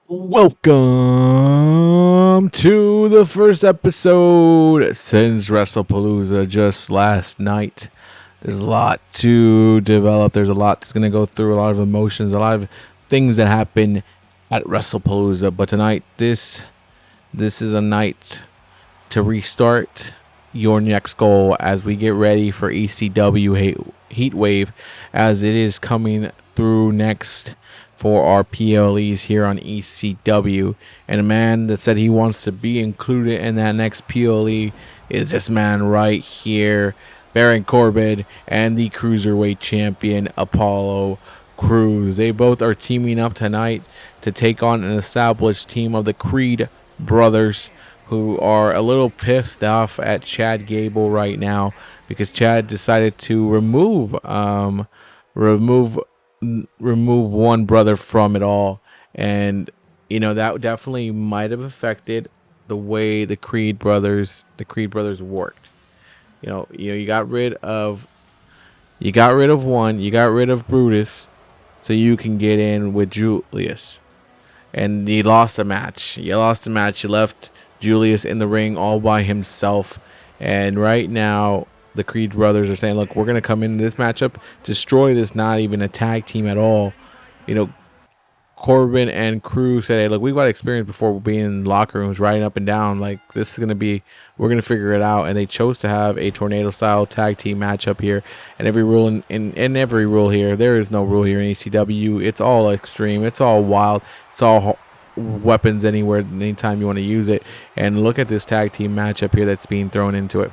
Welcome to the first episode since Wrestlepalooza just last night. There's a lot to develop. There's a lot that's going to go through, a lot of emotions, a lot of things that happen at Wrestlepalooza. But tonight, this is a night to restart your next goal as we get ready for ECW Heat Wave, as it is coming through next for our PLEs here on ECW. And a man that said he wants to be included in that next PLE is this man right here, Baron Corbin, and the Cruiserweight Champion Apollo Crews. They both are teaming up tonight to take on an established team of the Creed brothers, who are a little pissed off at Chad Gable right now because Chad decided to remove one brother from it all. And that definitely might have affected the way the Creed brothers worked. You got rid of one, you got rid of Brutus so you can get in with Julius. And you lost a match. You left Julius in the ring all by himself. And right now, the Creed brothers are saying, look, we're going to come into this matchup, destroy this, not even a tag team at all. Corbin and Crews said, hey, look, we've got experience before being in locker rooms, riding up and down. Like, this is going to be, we're going to figure it out. And they chose to have a tornado-style tag team matchup here. And every rule in every rule here, there is no rule here in ECW. It's all extreme. It's all wild. It's all weapons anywhere, anytime you want to use it. And look at this tag team matchup here that's being thrown into it.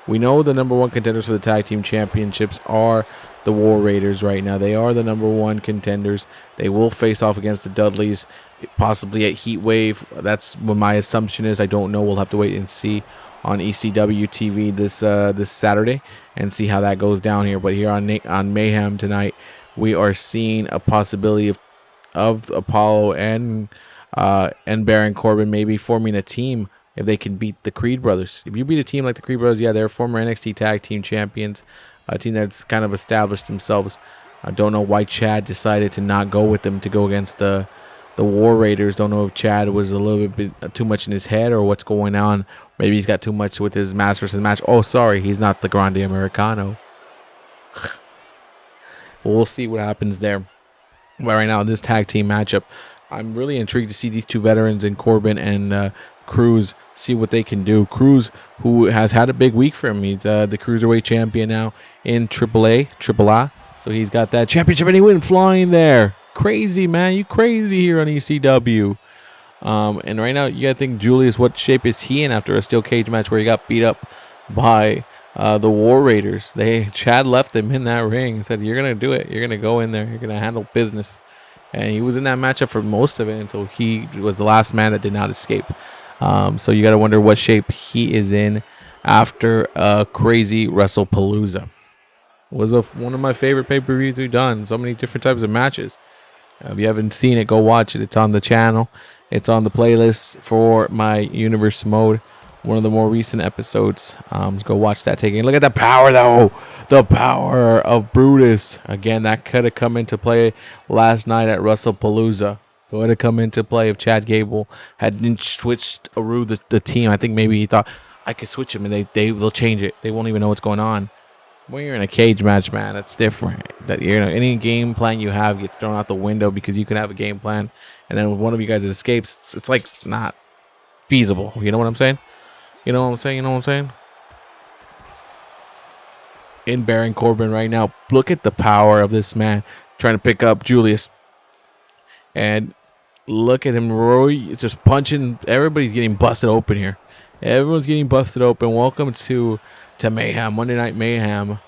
We know the number one contenders for the tag team championships are the War Raiders right now. They are the number one contenders. They will face off against the Dudleys, possibly at Heat Wave. That's what my assumption is. I don't know. We'll have to wait and see on ECW TV this Saturday and see how that goes down here. But here on Mayhem tonight, we are seeing a possibility of Apollo and Baron Corbin maybe forming a team if they can beat the Creed brothers. If you beat a team like the Creed brothers, yeah, they're former NXT tag team champions, a team that's kind of established themselves. I don't know why Chad decided to not go with them to go against the War Raiders. Don't know if Chad was a little bit too much in his head or what's going on. Maybe he's got too much with his match versus match. Oh, sorry, he's not the Grande Americano. We'll see what happens there. But right now, in this tag team matchup, I'm really intrigued to see these two veterans in Corbin and Crews, see what they can do. Crews, who has had a big week for him. He's the Cruiserweight champion now in Triple A. So he's got that championship, and he went flying there. Crazy, man. You crazy here on ECW. And right now, you got to think, Julius, what shape is he in after a steel cage match where he got beat up by the War Raiders? Chad left him in that ring and said, you're going to do it. You're going to go in there. You're going to handle business. And he was in that matchup for most of it until he was the last man that did not escape. So you got to wonder what shape he is in after a crazy Wrestlepalooza. Was one of my favorite pay-per-views we've done. So many different types of matches. If you haven't seen it, go watch it. It's on the channel. It's on the playlist for my Universe mode. One of the more recent episodes. Let's go watch that. Taking a look at the power, though. The power of Brutus. Again, that could have come into play last night at Wrestlepalooza. Going to come into play if Chad Gable hadn't switched the team. I think maybe he thought, I could switch him and they'll change it. They won't even know what's going on. When you're in a cage match, man, that's different. That any game plan you have gets thrown out the window because you can have a game plan, and then when one of you guys escapes, it's like not feasible. You know what I'm saying? You know what I'm saying? In Baron Corbin right now, look at the power of this man trying to pick up Julius. And look at him, Roy, just punching. Everybody's getting busted open here. Everyone's getting busted open. Welcome to Mayhem, Monday Night Mayhem.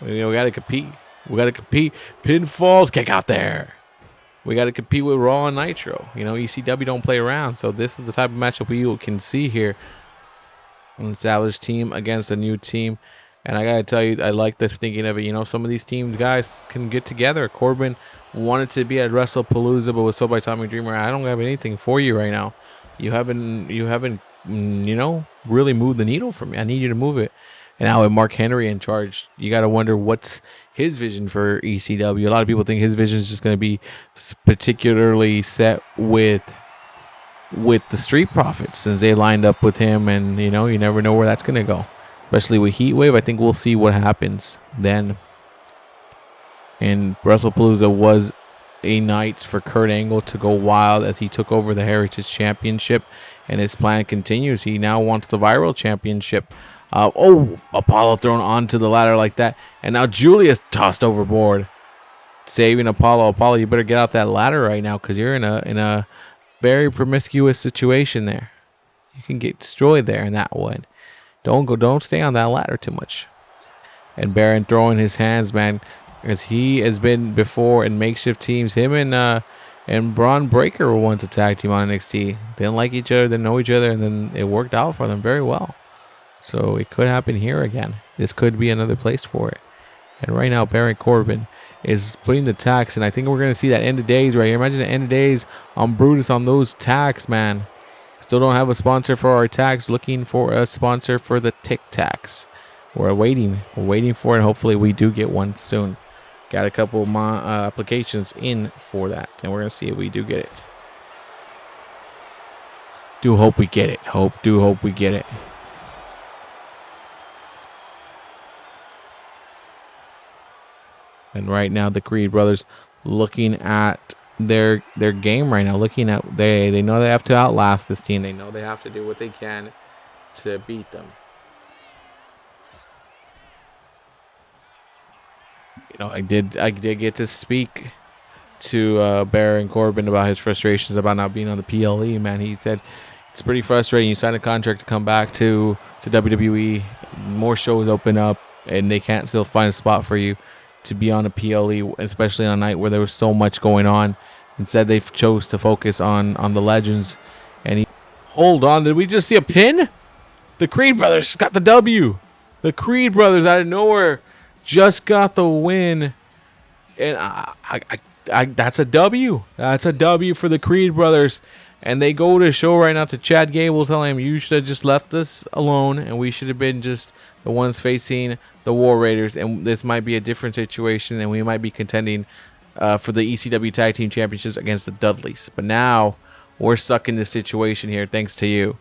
We got to compete. Pinfalls, kick out there. We got to compete with Raw and Nitro. ECW don't play around. So this is the type of matchup we can see here. An established team against a new team. And I got to tell you, I like this thinking of it. Some of these teams, guys, can get together. Corbin wanted to be at Wrestlepalooza, but was told by Tommy Dreamer, I don't have anything for you right now. You haven't really moved the needle for me. I need you to move it. And now with Mark Henry in charge, you got to wonder what's his vision for ECW. A lot of people think his vision is just going to be particularly set with the Street Profits, since they lined up with him, and you never know where that's going to go. Especially with Heatwave, I think we'll see what happens then. And Wrestlepalooza was a night for Kurt Angle to go wild as he took over the Heritage Championship, and his plan continues. He now wants the Viral Championship. Apollo thrown onto the ladder like that, and now Julia's tossed overboard, saving Apollo. Apollo, you better get out that ladder right now, because you're in a very promiscuous situation there. You can get destroyed there in that one. Don't stay on that ladder too much. And Baron throwing his hands, man, because he has been before in makeshift teams. Him and Braun Breaker were once a tag team on NXT. Didn't like each other, didn't know each other, and then it worked out for them very well. So it could happen here again. This could be another place for it. And right now, Baron Corbin is putting the tax, and I think we're going to see that End of Days right here. Imagine the End of Days on Brutus on those tax, man. Still don't have a sponsor for our tax. Looking for a sponsor for the Tic Tacs. We're waiting for it. Hopefully we do get one soon. Got a couple applications in for that, and we're going to see if we do get it. Do hope we get it. Hope we get it. And right now, the Creed brothers looking at their game right now. Looking at they know they have to outlast this team. They know they have to do what they can to beat them. I did get to speak to Baron Corbin about his frustrations about not being on the PLE. Man, he said it's pretty frustrating. You sign a contract to come back to WWE. More shows open up, and they can't still find a spot for you to be on a PLE, especially on a night where there was so much going on. Instead, they chose to focus on the legends. And hold on, did we just see a pin? The Creed brothers got the W. The Creed brothers out of nowhere just got the win, and I that's a W. That's a W for the Creed brothers. And they go to show right now to Chad Gable, telling him, you should have just left us alone, and we should have been just the ones facing the War Raiders, and this might be a different situation, and we might be contending for the ECW Tag Team Championships against the Dudleys. But now we're stuck in this situation here thanks to you.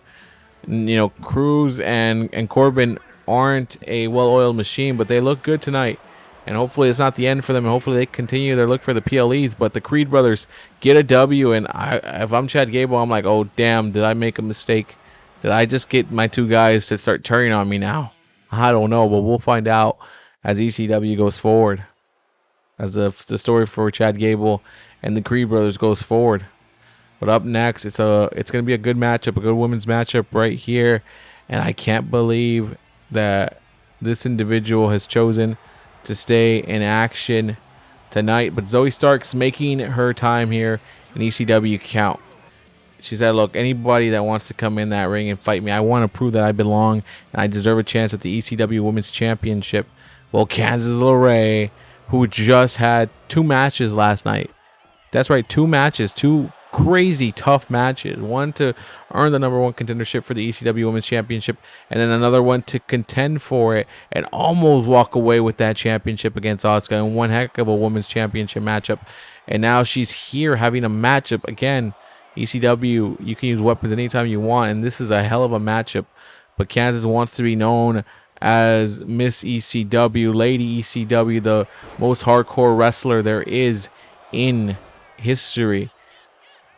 Cruz and Corbin aren't a well-oiled machine, but they look good tonight. And hopefully it's not the end for them, and hopefully they continue their look for the PLEs. But the Creed brothers get a W, and if I'm Chad Gable, I'm like, oh, damn, did I make a mistake? Did I just get my two guys to start turning on me now? I don't know, but we'll find out as ECW goes forward, as the story for Chad Gable and the Creed brothers goes forward. But up next, it's going to be a good matchup, a good women's matchup right here. And I can't believe that this individual has chosen to stay in action tonight. But Zoey Stark's making her time here in ECW count. She said, look, anybody that wants to come in that ring and fight me, I want to prove that I belong and I deserve a chance at the ECW Women's Championship. Well, Kansas LeRae, who just had 2 matches last night. That's right, 2 matches, 2 crazy tough matches. One to earn the #1 contendership for the ECW Women's Championship, and then another one to contend for it and almost walk away with that championship against Asuka in one heck of a women's championship matchup. And now she's here having a matchup again. ECW, you can use weapons anytime you want, and this is a hell of a matchup. But Kansas wants to be known as Miss ECW, Lady ECW, the most hardcore wrestler there is in history.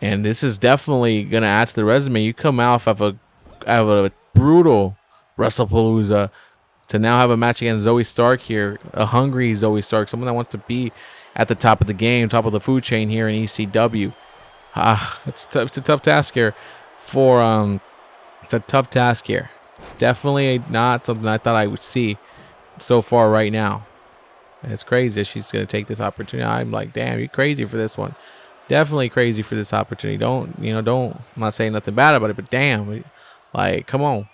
And this is definitely going to add to the resume. You come out of a brutal Wrestlepalooza to now have a match against Zoey Stark here, a hungry Zoey Stark, someone that wants to be at the top of the game, top of the food chain here in ECW. It's a tough task here it's a tough task here. It's definitely not something I thought I would see so far right now. And it's crazy that she's going to take this opportunity. I'm like, damn, you're crazy for this one. Definitely crazy for this opportunity. I'm not saying nothing bad about it, but damn, like, come on.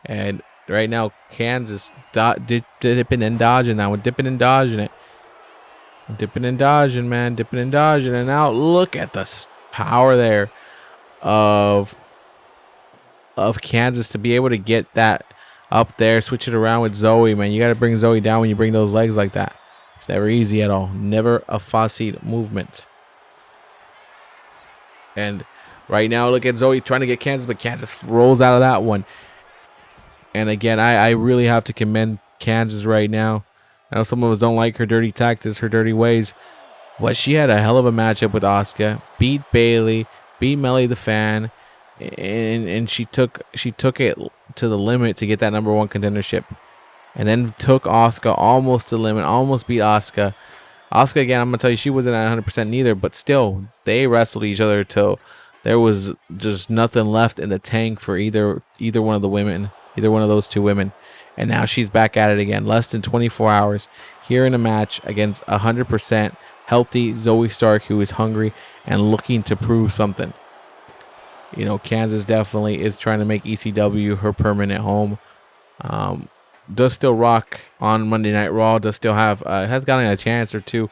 And right now, Kansas dipping and dodging that one, dipping and dodging it. Dipping and dodging, man. Dipping and dodging. And now look at the power there of Kansas to be able to get that Up there, switch it around with Zoey, man. You got to bring Zoey down when you bring those legs like that. It's never easy at all. Never a fussy movement. And right now, look at Zoey trying to get Candice, but Candice rolls out of that one. And again, I really have to commend Candice right now. I know some of us don't like her dirty tactics, her dirty ways, but she had a hell of a matchup with Asuka. Beat Bayley, beat Melly the Fan, and she took it to the limit to get that #1 contendership. And then took Asuka almost to the limit, almost beat Asuka. Asuka, again, I'm going to tell you, she wasn't at 100% neither, but still, they wrestled each other till there was just nothing left in the tank for either one of the women, either one of those two women. And now she's back at it again, less than 24 hours, here in a match against 100% healthy Zoey Stark, who is hungry and looking to prove something. You know, Candice definitely is trying to make ECW her permanent home. Does still rock on Monday Night Raw. Does still have has gotten a chance or two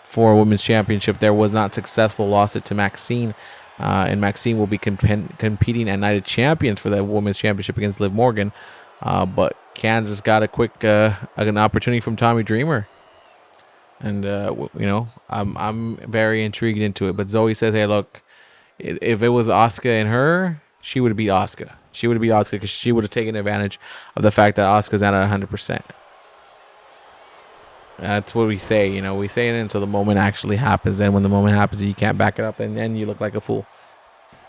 for a women's championship. There was not successful. Lost it to Maxine, and Maxine will be competing at Night of Champions for the women's championship against Liv Morgan. But Kansas got a quick an opportunity from Tommy Dreamer, and you know, I'm very intrigued into it. But Zoey says, "Hey, look, if it was Asuka and her, she would have beat Asuka. She would have beat Asuka because she would have taken advantage of the fact that Asuka's not at 100%. That's what we say. You know, we say it until the moment actually happens. Then when the moment happens, you can't back it up, and then you look like a fool.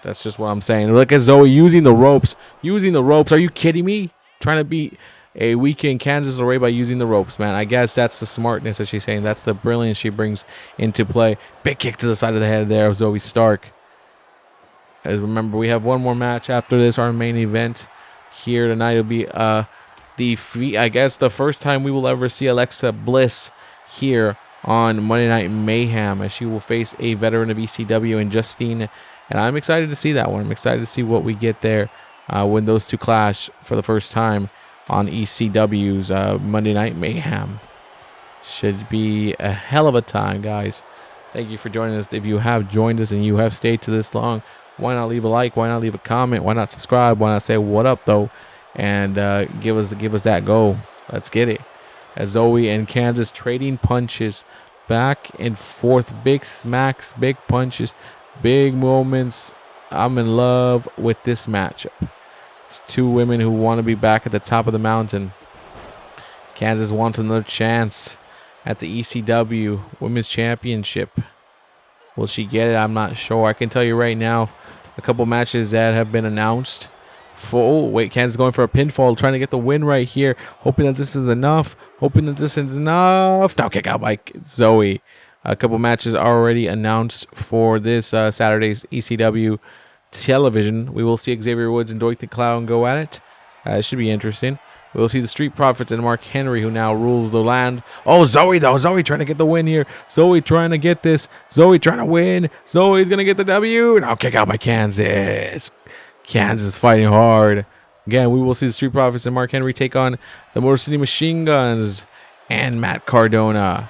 That's just what I'm saying. Look at Zoey using the ropes. Using the ropes. Are you kidding me? Trying to beat a weekend Kansas LeRae by using the ropes, man. I guess that's the smartness that she's saying. That's the brilliance she brings into play. Big kick to the side of the head there of Zoey Stark. As remember, we have one more match after this, our main event here tonight. Will be I guess the first time we will ever see Alexa Bliss here on Monday Night Mayhem, as she will face a veteran of ECW and Justine. And I'm excited to see that one. I'm excited to see what we get there when those two clash for the first time on ECW's Monday Night Mayhem. Should be a hell of a time, guys. Thank you for joining us. If you have joined us and you have stayed to this long, why not leave a like? Why not leave a comment? Why not subscribe? Why not say what up, though? And give us that go. Let's get it. As Zoey and Kansas trading punches back and forth. Big smacks, big punches, big moments. I'm in love with this matchup. It's two women who want to be back at the top of the mountain. Kansas wants another chance at the ECW Women's Championship. Will she get it? I'm not sure. I can tell you right now, a couple matches that have been announced. Kansas going for a pinfall, trying to get the win right here. Hoping that this is enough. Now kick out by Zoey. A couple matches already announced for this Saturday's ECW television. We will see Xavier Woods and Doink the Clown go at it. It should be interesting. We'll see the Street Profits and Mark Henry, who now rules the land. Oh, Zoey, though. Zoey trying to get the win here. Zoey trying to get this. Zoey trying to win. Zoey's going to get the W. Now kick out by Kansas. Kansas fighting hard. Again, we will see the Street Profits and Mark Henry take on the Motor City Machine Guns and Matt Cardona.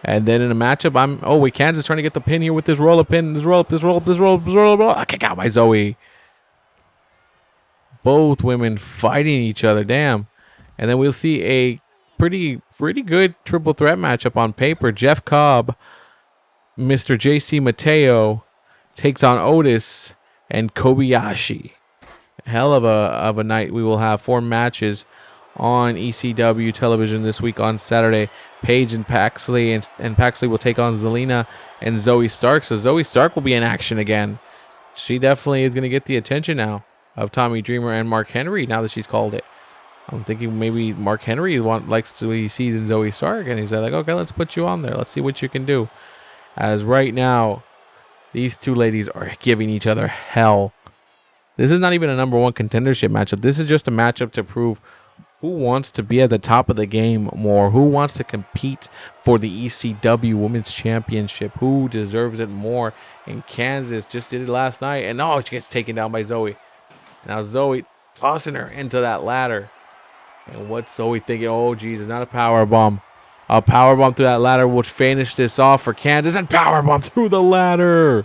And then in a matchup, Kansas trying to get the pin here with this roll-up pin. This roll-up. Kick out by Zoey. Both women fighting each other. Damn. And then we'll see a pretty good triple threat matchup on paper. Jeff Cobb, Mr. JC Mateo takes on Otis and Kobayashi. Hell of a night. We will have 4 matches on ECW television this week on Saturday. Paige and Paxley, and Paxley will take on Zelina and Zoey Stark. So Zoey Stark will be in action again. She definitely is going to get the attention now of Tommy Dreamer and Mark Henry now that she's called it. I'm thinking maybe Mark Henry likes to he sees in Zoey Stark, and he's like, okay, let's put you on there. Let's see what you can do. As right now, these two ladies are giving each other hell. This is not even a #1 contendership matchup. This is just a matchup to prove who wants to be at the top of the game more, who wants to compete for the ECW Women's Championship, who deserves it more. And Kansas just did it last night, and she gets taken down by Zoey. Now Zoey tossing her into that ladder. And what's Zoey thinking? Oh, Jesus, not a power bomb. A power bomb through that ladder would finish this off for Kansas, and power bomb through the ladder.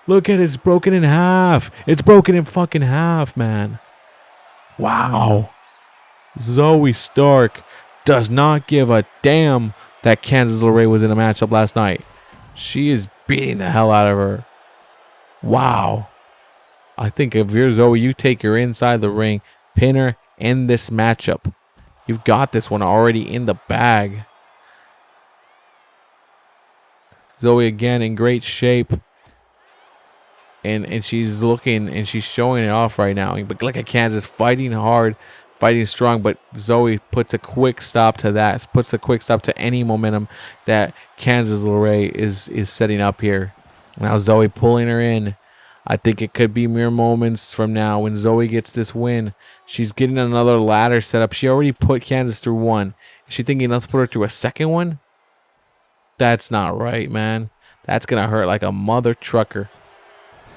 Look at it, it's broken in half. It's broken in fucking half, man. Wow. Zoey Stark does not give a damn that Candice LeRae was in a matchup last night. She is beating the hell out of her. Wow. I think if you're Zoey, you take her inside the ring, pin her, end this matchup. You've got this one already in the bag. Zoey again in great shape. And she's looking and she's showing it off right now. But look at Candice fighting hard, fighting strong. But Zoey puts a quick stop to that. Puts a quick stop to any momentum that Candice LeRae is setting up here. Now Zoey pulling her in. I think it could be mere moments from now when Zoey gets this win. She's getting another ladder set up. She already put Candice through one. Is she thinking, let's put her through a second one? That's not right, man. That's going to hurt like a mother trucker.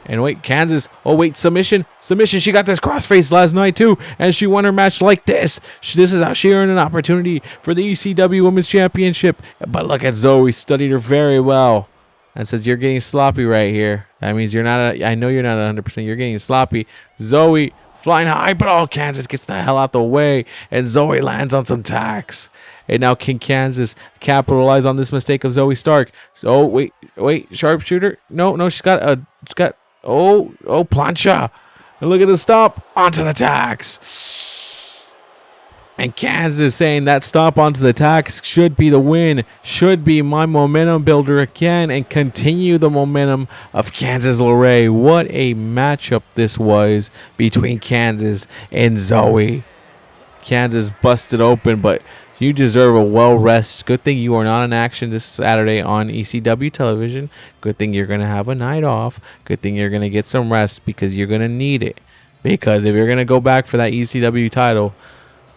And wait, Candice. Oh, wait, submission. Submission. She got this crossface last night, too. And she won her match like this. This is how she earned an opportunity for the ECW Women's Championship. But look at Zoey. Studied her very well. And says, you're getting sloppy right here. That means you're not, I know you're not 100%. You're getting sloppy. Zoey flying high, but Candice gets the hell out the way. And Zoey lands on some tacks. And now can Candice capitalize on this mistake of Zoey Stark? Oh, wait, sharpshooter. No, she's got plancha. And look at the stop onto the tacks. And Candice saying that stop onto the tacks should be the win, should be my momentum builder again, and continue the momentum of Candice LeRae. What a matchup this was between Candice and Zoey. Candice busted open, but you deserve a well rest. Good thing you are not in action this Saturday on ECW television. Good thing you're going to have a night off. Good thing you're going to get some rest because you're going to need it. Because if you're going to go back for that ECW title,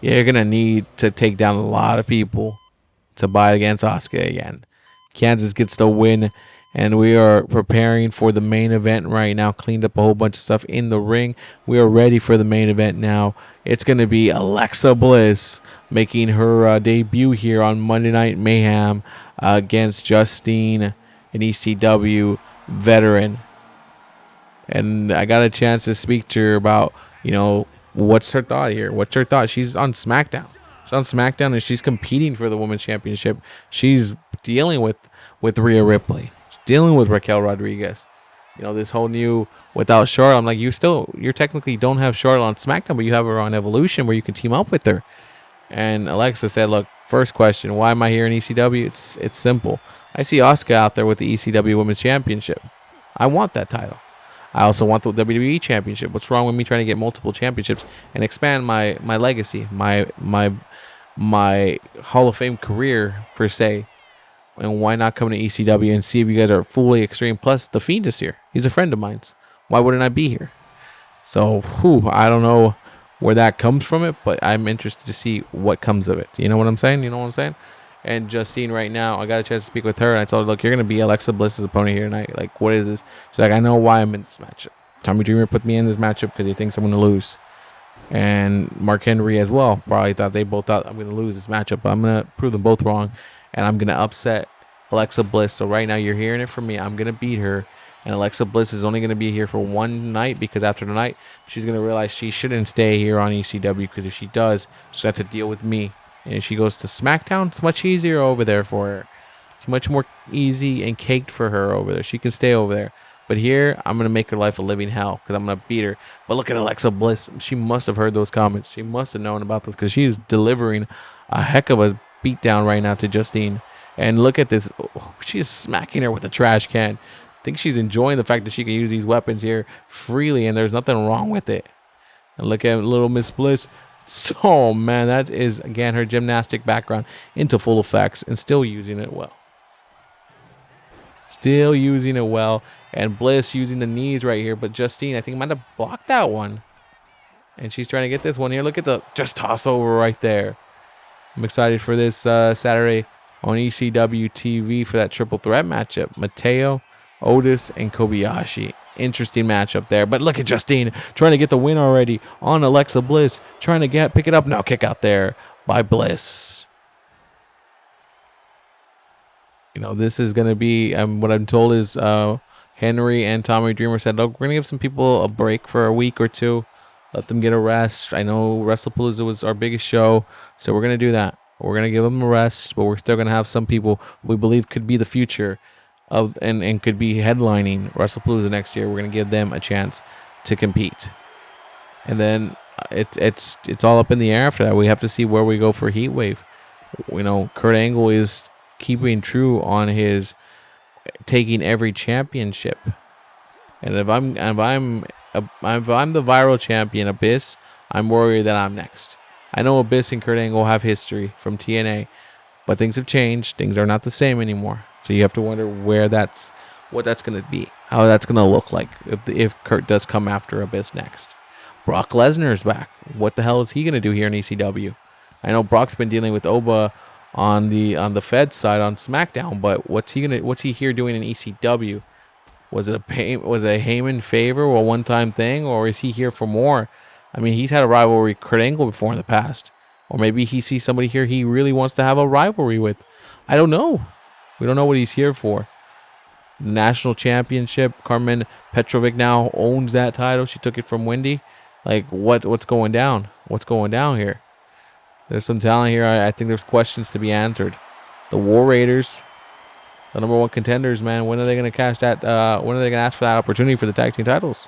you're going to need to take down a lot of people to buy against Asuka again. Candice gets the win, and we are preparing for the main event right now. Cleaned up a whole bunch of stuff in the ring. We are ready for the main event now. It's going to be Alexa Bliss making her debut here on Monday Night Mayhem against Justine, an ECW veteran. And I got a chance to speak to her about, what's her thought here? What's her thought? She's on SmackDown. She's on SmackDown, and she's competing for the Women's Championship. She's dealing with Rhea Ripley. She's dealing with Raquel Rodriguez. This whole new without Charlotte. I'm like, you technically don't have Charlotte on SmackDown, but you have her on Evolution where you can team up with her. And Alexa said, look, first question, why am I here in ECW? It's simple. I see Asuka out there with the ECW Women's Championship. I want that title. I also want the WWE Championship. What's wrong with me trying to get multiple championships and expand my legacy, my Hall of Fame career, per se? And why not come to ECW and see if you guys are fully extreme? Plus, The Fiend is here. He's a friend of mine. Why wouldn't I be here? So, I don't know where that comes from it, but I'm interested to see what comes of it. You know what I'm saying? And Justine right now, I got a chance to speak with her, and I told her, look, you're going to be Alexa Bliss's opponent here tonight. Like, what is this? She's like, I know why I'm in this matchup. Tommy Dreamer put me in this matchup because he thinks I'm going to lose. And Mark Henry as well. Probably they both thought I'm going to lose this matchup, but I'm going to prove them both wrong, and I'm going to upset Alexa Bliss. So right now, you're hearing it from me. I'm going to beat her. And Alexa Bliss is only going to be here for one night because after tonight, she's going to realize she shouldn't stay here on ECW because if she does, she'll have to deal with me. And if she goes to SmackDown, it's much easier over there for her. It's much more easy and caked for her over there. She can stay over there. But here, I'm going to make her life a living hell because I'm going to beat her. But look at Alexa Bliss. She must have heard those comments. She must have known about this because she's delivering a heck of a beatdown right now to Justine. And look at this. Oh, she's smacking her with a trash can. I think she's enjoying the fact that she can use these weapons here freely, and there's nothing wrong with it. And look at little Miss Bliss. So, man, that is, again, her gymnastic background into full effects and still using it well. And Bliss using the knees right here, but Justine, I think, might have blocked that one. And she's trying to get this one here. Look at the just toss over right there. I'm excited for this Saturday on ECW TV for that triple threat matchup. Mateo, Otis, and Kobayashi. Interesting matchup there. But look at Justine trying to get the win already on Alexa Bliss. Trying to pick it up. No, kick out there by Bliss. This is going to be, what I'm told is Henry and Tommy Dreamer said, look, we're going to give some people a break for a week or two. Let them get a rest. I know Wrestlepalooza was our biggest show, so we're going to do that. We're going to give them a rest, but we're still going to have some people we believe could be the future of and could be headlining Wrestlepalooza next year. We're going to give them a chance to compete. And then it's all up in the air after that. We have to see where we go for Heatwave. You know, Kurt Angle is keeping true on his taking every championship. And if I'm the viral champion, Abyss, I'm worried that I'm next. I know Abyss and Kurt Angle have history from TNA, but things have changed. Things are not the same anymore. So you have to wonder what that's going to be, how that's going to look like if Kurt does come after Abyss next. Brock Lesnar's back. What the hell is he going to do here in ECW? I know Brock's been dealing with Oba on the Fed side on SmackDown, but what's he here doing in ECW? Was it a Heyman favor or a one-time thing, or is he here for more? I mean, he's had a rivalry with Kurt Angle before in the past, or maybe he sees somebody here he really wants to have a rivalry with. I don't know. We don't know what he's here for. National Championship. Carmen Petrovic now owns that title. She took it from Wendy. Like, what's going down? What's going down here? There's some talent here. I think there's questions to be answered. The War Raiders, the number one contenders, man. When are they going to cash that? When are they going to ask for that opportunity for the tag team titles?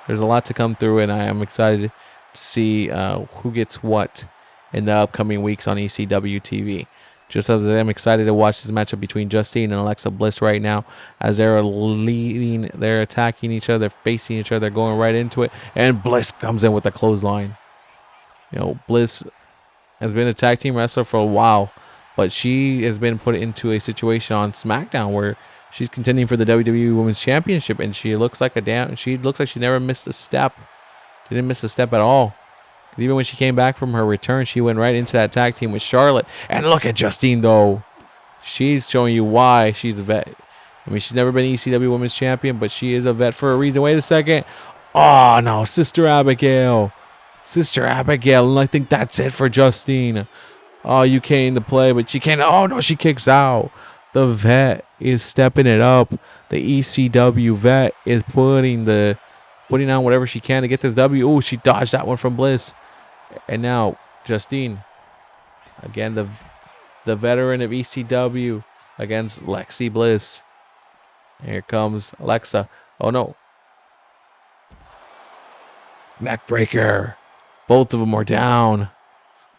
There's a lot to come through, and I am excited to see who gets what in the upcoming weeks on ECW TV. Just as I'm excited to watch this matchup between Justine and Alexa Bliss right now, as they're leading, they're attacking each other, they're facing each other, going right into it, and Bliss comes in with a clothesline. You know, Bliss has been a tag team wrestler for a while, but she has been put into a situation on SmackDown where she's contending for the WWE Women's Championship, and she looks like she never missed a step. She didn't miss a step at all. Even when she came back from her return, she went right into that tag team with Charlotte. And look at Justine, though. She's showing you why she's a vet. I mean, she's never been ECW Women's Champion, but she is a vet for a reason. Wait a second. Oh, no. Sister Abigail. Sister Abigail. And I think that's it for Justine. Oh, you came to play, but she can't. Oh, no, she kicks out. The vet is stepping it up. The ECW vet is putting on whatever she can to get this W. Oh, she dodged that one from Bliss. And now Justine, again, the veteran of ECW against Lexi Bliss. Here comes Alexa. Oh, no. Neckbreaker. Both of them are down.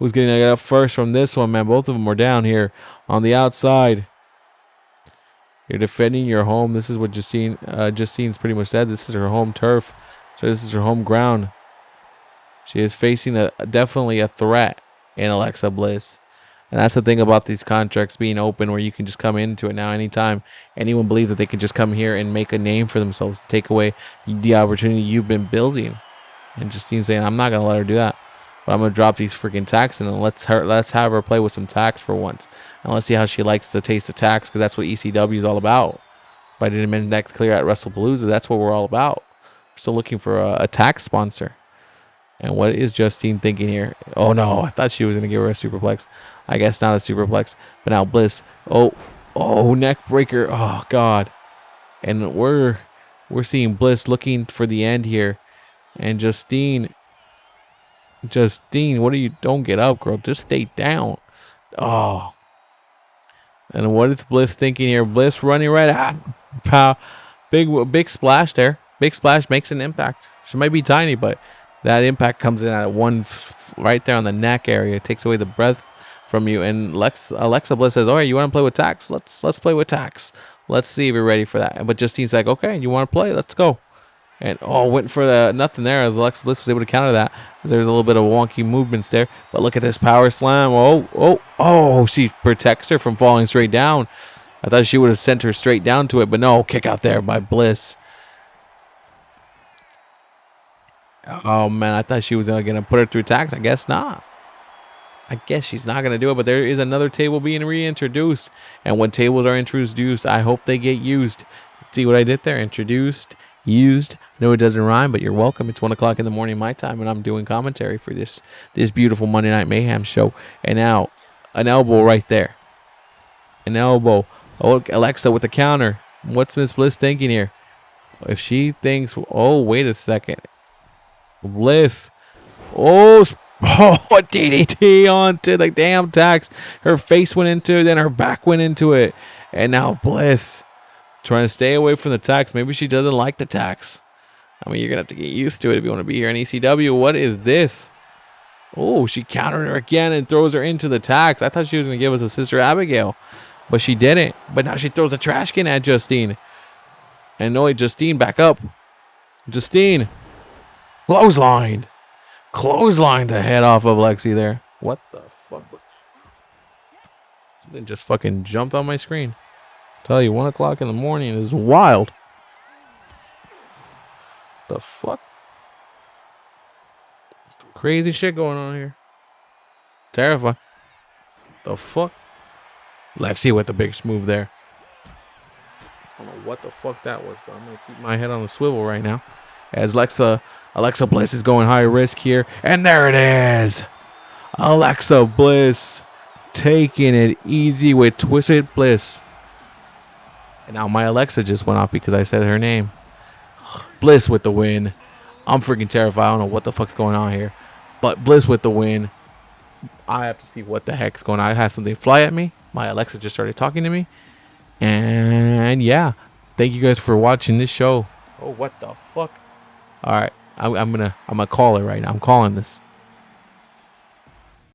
Who's getting up first from this one, man? Both of them are down here on the outside. You're defending your home. This is what Justine's pretty much said. This is her home turf. So this is her home ground. She is facing definitely a threat in Alexa Bliss. And that's the thing about these contracts being open, where you can just come into it now anytime. Anyone believes that they can just come here and make a name for themselves, take away the opportunity you've been building. And Justine saying, I'm not going to let her do that. But I'm going to drop these freaking tax and let's have her play with some tax for once. And let's see how she likes the taste of tax, because that's what ECW is all about. If I didn't mention that clear at Wrestlepalooza, that's what we're all about. We're still looking for a tax sponsor. And what is Justine thinking here? Oh, no. I thought she was going to give her a superplex. I guess not a superplex. But now Bliss. Oh, neck breaker. Oh, God. And we're seeing Bliss looking for the end here. And Justine, what are you? Don't get up, girl. Just stay down. Oh. And what is Bliss thinking here? Bliss running right out. Pow. Big splash there. Big splash makes an impact. She might be tiny, but that impact comes in at one right there on the neck area. It takes away the breath from you. And Alexa Bliss says, all right, you want to play with tax? Let's play with tax. Let's see if you're ready for that. But Justine's like, okay, you want to play? Let's go. And went for the nothing there. Alexa Bliss was able to counter that. There's a little bit of wonky movements there. But look at this power slam. Oh, she protects her from falling straight down. I thought she would have sent her straight down to it, but no, kick out there by Bliss. Oh, man, I thought she was going to put her through tax. I guess not. I guess she's not going to do it, but there is another table being reintroduced. And when tables are introduced, I hope they get used. See what I did there? Introduced, used. No, it doesn't rhyme, but you're welcome. It's 1 o'clock in the morning my time, and I'm doing commentary for this beautiful Monday Night Mayhem show. And now, an elbow right there. An elbow. Oh, Alexa with the counter. What's Miss Bliss thinking here? If she thinks, oh, wait a second. Bliss. Oh, a DDT onto the damn tax. Her face went into it, then her back went into it. And now Bliss trying to stay away from the tax. Maybe she doesn't like the tax. I mean, you're going to have to get used to it if you want to be here in ECW. What is this? Oh, she countered her again and throws her into the tax. I thought she was going to give us a Sister Abigail, but she didn't. But now she throws a trash can at Justine. And no, Justine, back up. Justine. Clothesline. Clothesline the head off of Lexi there. What the fuck? Something just fucking jumped on my screen. Tell you, 1 o'clock in the morning is wild. The fuck? Crazy shit going on here. Terrifying. The fuck? Lexi with the big move there. I don't know what the fuck that was, but I'm gonna keep my head on the swivel right now. As Alexa Bliss is going high risk here. And there it is. Alexa Bliss taking it easy with Twisted Bliss. And now my Alexa just went off because I said her name. Bliss with the win. I'm freaking terrified. I don't know what the fuck's going on here. But Bliss with the win. I have to see what the heck's going on. I had something fly at me. My Alexa just started talking to me. And yeah. Thank you guys for watching this show. Oh, what the fuck? Alright. I'm gonna call it right now. I'm calling this.